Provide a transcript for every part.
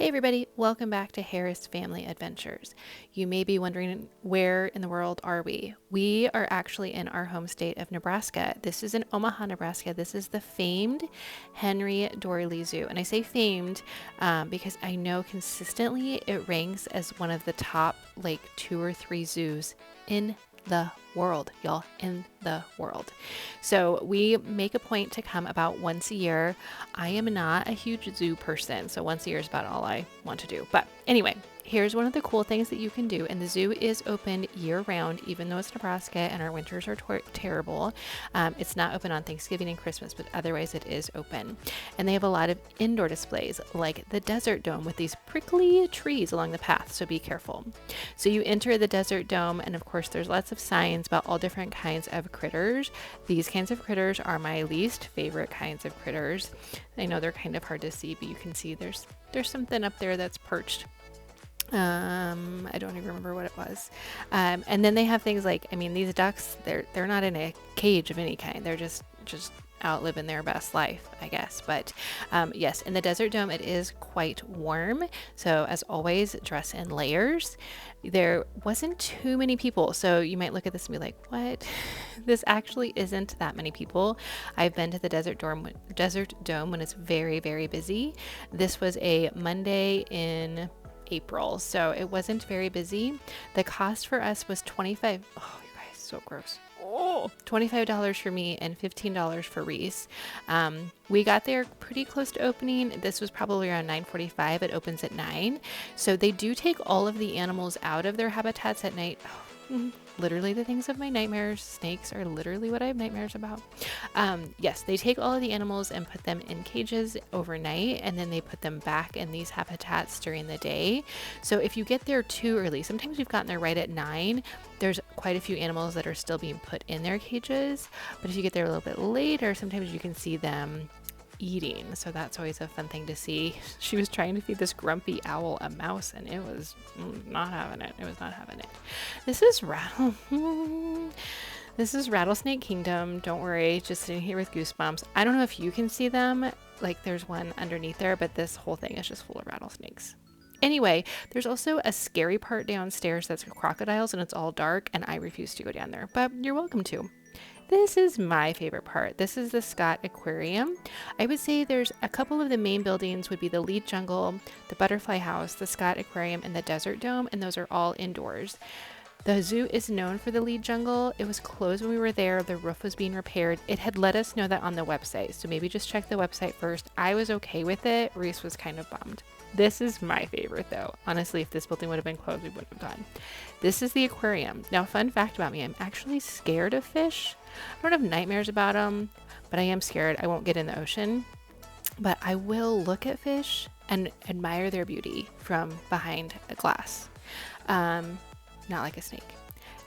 Hey everybody, welcome back to Harris Family Adventures. You may be wondering, where in the world are we? We are actually in our home state of Nebraska. This is in Omaha, Nebraska. This is the famed Henry Doorly Zoo. And I say famed because I know consistently it ranks as one of the top like 2 or 3 zoos in the world, y'all, in the world. So we make a point to come about once a year. I am not a huge zoo person, so once a year is about all I want to do. But anyway, here's one of the cool things that you can do. And the zoo is open year round, even though it's Nebraska and our winters are terrible. It's not open on Thanksgiving and Christmas, but otherwise it is open. And they have a lot of indoor displays like the desert dome with these prickly trees along the path. So be careful. So you enter the desert dome, and of course there's lots of signs about all different kinds of critters. These kinds of critters are my least favorite kinds of critters. I know they're kind of hard to see, but you can see there's something up there that's perched. I don't even remember what it was. And then they have things like, I mean, these ducks, they're not in a cage of any kind. They're just out living their best life, I guess. But yes, in the desert dome, it is quite warm. So as always, dress in layers. There wasn't too many people. So you might look at this and be like, what? This actually isn't that many people. I've been to the desert dome when it's very, very busy. This was a Monday in April, so it wasn't very busy. The cost for us was $25. Oh, you guys, so gross. Oh, $25 for me and $15 for Reese. We got there pretty close to opening. This was probably around 9:45. It opens at 9. So they do take all of the animals out of their habitats at night. Literally the things of my nightmares. Snakes are literally what I have nightmares about. Yes, they take all of the animals and put them in cages overnight, and then they put them back in these habitats during the day. So if you get there too early, sometimes we've gotten there right at 9, there's quite a few animals that are still being put in their cages. But if you get there a little bit later, sometimes you can see them eating, so that's always a fun thing to see. She was trying to feed this grumpy owl a mouse, and it was not having it. It was not having it. This is Rattlesnake Kingdom. Don't worry, just sitting here with goosebumps. I don't know if you can see them, like there's one underneath there, but this whole thing is just full of rattlesnakes. Anyway, there's also a scary part downstairs that's crocodiles, and it's all dark, and I refuse to go down there, but you're welcome to. This is my favorite part. This is the Scott Aquarium. I would say there's a couple of the main buildings would be the Lead Jungle, the Butterfly House, the Scott Aquarium, and the Desert Dome, and those are all indoors. The zoo is known for the Lead Jungle. It was closed when we were there. The roof was being repaired. It had let us know that on the website, so maybe just check the website first. I was okay with it. Reese was kind of bummed. This is my favorite though. Honestly, if this building would have been closed, we wouldn't have gone. This is the aquarium. Now, fun fact about me, I'm actually scared of fish. I don't have nightmares about them, but I am scared. I won't get in the ocean, but I will look at fish and admire their beauty from behind a glass. Not like a snake.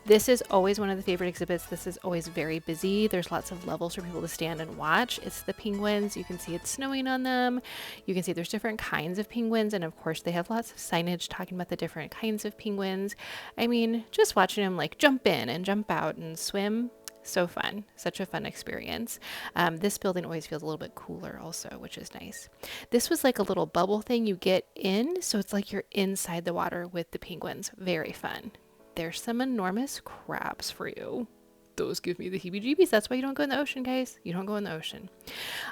This is always one of the favorite exhibits. This is always very busy. There's lots of levels for people to stand and watch. It's the penguins. You can see it's snowing on them. You can see there's different kinds of penguins. And of course, they have lots of signage talking about the different kinds of penguins. I mean, just watching them like jump in and jump out and swim. So fun. Such a fun experience. This building always feels a little bit cooler also, which is nice. This was like a little bubble thing you get in. So it's like you're inside the water with the penguins. Very fun. There's some enormous crabs for you. Those give me the heebie-jeebies. That's why you don't go in the ocean, guys. You don't go in the ocean.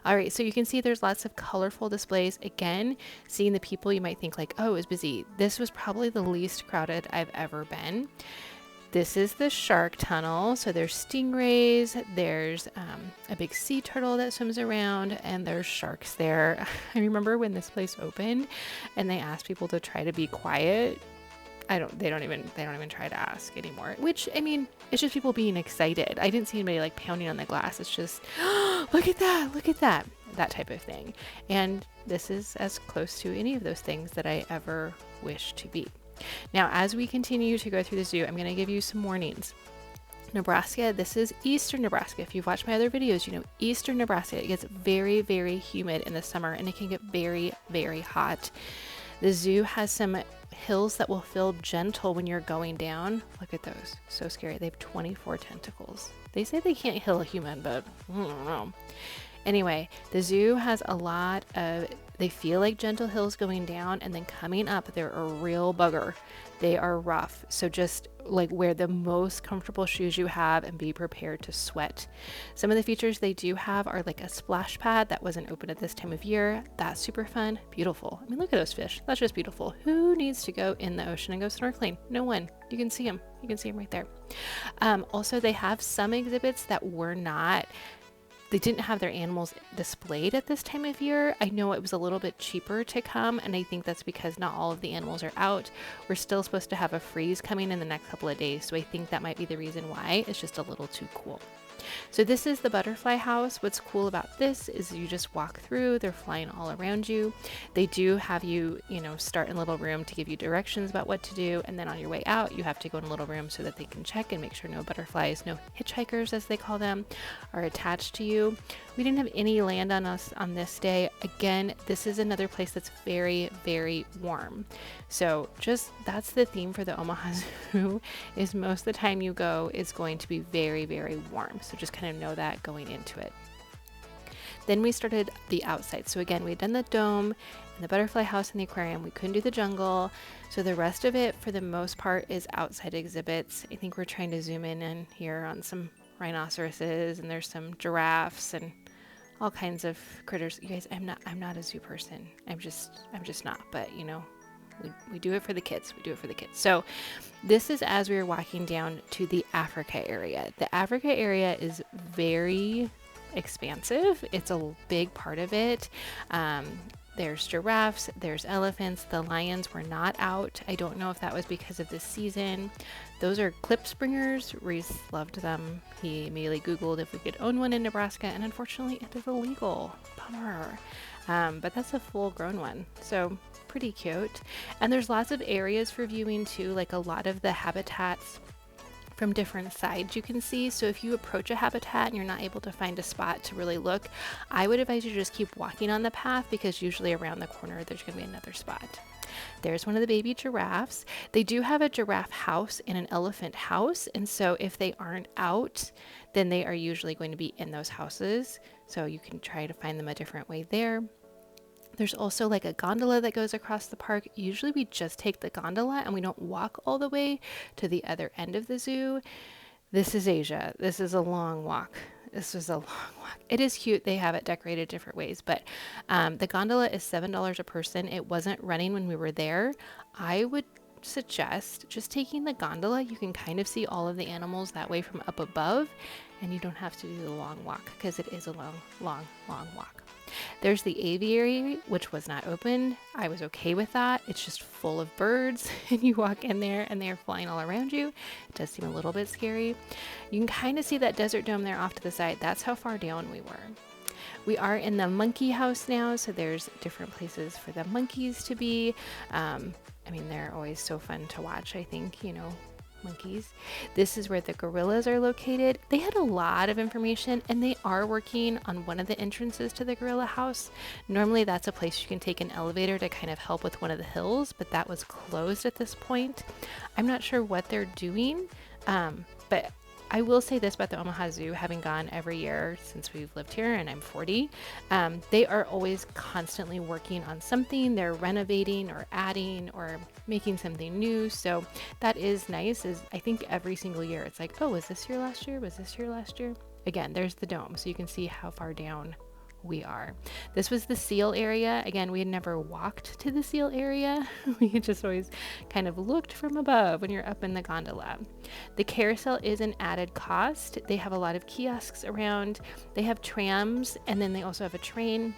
All right, so you can see there's lots of colorful displays. Again, seeing the people, you might think like, oh, it was busy. This was probably the least crowded I've ever been. This is the shark tunnel. So there's stingrays, there's a big sea turtle that swims around, and there's sharks there. I remember when this place opened and they asked people to try to be quiet. They don't even try to ask anymore, which, I mean, it's just people being excited. I didn't see anybody like pounding on the glass. It's just, oh, look at that, that type of thing. And this is as close to any of those things that I ever wish to be. Now, as we continue to go through the zoo, I'm going to give you some warnings. Nebraska, this is eastern Nebraska. If you've watched my other videos, you know eastern Nebraska, it gets very, very humid in the summer, and it can get very, very hot. The zoo has some hills that will feel gentle when you're going down. Look at those. So scary. They have 24 tentacles. They say they can't heal a human, but I don't know. Anyway, the zoo has a lot of They feel like gentle hills going down, and then coming up, they're a real bugger. They are rough. So just like wear the most comfortable shoes you have and be prepared to sweat. Some of the features they do have are like a splash pad that wasn't open at this time of year. That's super fun. Beautiful. I mean, look at those fish. That's just beautiful. Who needs to go in the ocean and go snorkeling? No one. You can see them. You can see them right there. Also, they have some exhibits that were not, they didn't have their animals displayed at this time of year. I know it was a little bit cheaper to come, and I think that's because not all of the animals are out. We're still supposed to have a freeze coming in the next couple of days, so I think that might be the reason why. It's just a little too cool. So this is the butterfly house. What's cool about this is you just walk through, they're flying all around you. They do have you, start in a little room to give you directions about what to do. And then on your way out, you have to go in a little room so that they can check and make sure no butterflies, no hitchhikers as they call them, are attached to you. We didn't have any land on us on this day. Again, this is another place that's very, very warm. So that's the theme for the Omaha Zoo, is most of the time you go is going to be very, very warm. So just kind of know that going into it. Then we started the outside. So again, we'd done the dome and the butterfly house and the aquarium. We couldn't do the jungle. So the rest of it, for the most part, is outside exhibits. I think we're trying to zoom in here on some rhinoceroses, and there's some giraffes and all kinds of critters. You guys, I'm not a zoo person. I'm just not, but we do it for the kids. We do it for the kids. So this is as we were walking down to the Africa area. The Africa area is very expansive. It's a big part of it. There's giraffes, there's elephants. The lions were not out. I don't know if that was because of the season. Those are clip springers. Reese loved them. He immediately Googled if we could own one in Nebraska, and unfortunately it is illegal. Bummer. But that's a full grown one. So pretty cute. And there's lots of areas for viewing too, like a lot of the habitats from different sides you can see. So if you approach a habitat and you're not able to find a spot to really look, I would advise you to just keep walking on the path, because usually around the corner there's going to be another spot. There's one of the baby giraffes. They do have a giraffe house and an elephant house, and so if they aren't out, then they are usually going to be in those houses. So you can try to find them a different way there. There's also like a gondola that goes across the park. Usually we just take the gondola and we don't walk all the way to the other end of the zoo. This is Asia. This is a long walk. This was a long walk. It is cute. They have it decorated different ways, but the gondola is $7 a person. It wasn't running when we were there. I would suggest just taking the gondola. You can kind of see all of the animals that way from up above, and you don't have to do the long walk, because it is a long walk. There's the aviary, which was not open. I was okay with that. It's just full of birds, and you walk in there and they're flying all around you. It does seem a little bit scary. You can kind of see that desert dome there off to the side. That's how far down we were. We are in the monkey house now, so there's different places for the monkeys to be. They're always so fun to watch, I think, monkeys. This is where the gorillas are located. They had a lot of information, and they are working on one of the entrances to the gorilla house. Normally that's a place you can take an elevator to kind of help with one of the hills, but that was closed at this point. I'm not sure what they're doing, but I will say this about the Omaha Zoo, having gone every year since we've lived here, and I'm 40, they are always constantly working on something. They're renovating or adding or making something new. So that is nice. I think every single year it's like, oh, was this here last year? Was this here last year? Again, there's the dome, so you can see how far down we are. This was the seal area. Again, we had never walked to the seal area. We had just always kind of looked from above when you're up in the gondola. The carousel is an added cost. They have a lot of kiosks around. They have trams, and then they also have a train.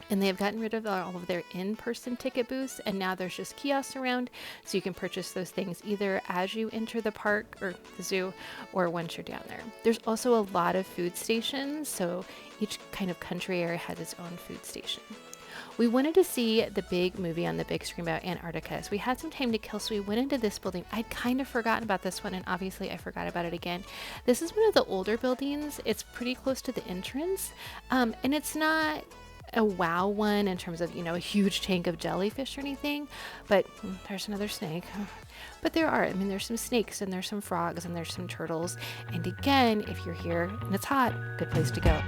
And they have gotten rid of all of their in-person ticket booths, and now there's just kiosks around, so you can purchase those things either as you enter the park or the zoo, or once you're down there. There's also a lot of food stations, so each kind of country area has its own food station. We wanted to see the big movie on the big screen about Antarctica, so we had some time to kill, so we went into this building. I'd kind of forgotten about this one, and obviously I forgot about it again. This is one of the older buildings. It's pretty close to the entrance, and it's not a wow one in terms of, a huge tank of jellyfish or anything, but there's another snake. But there's some snakes, and there's some frogs, and there's some turtles. And again, if you're here and it's hot, good place to go.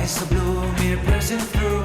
Eyes so blue, mirror piercing through.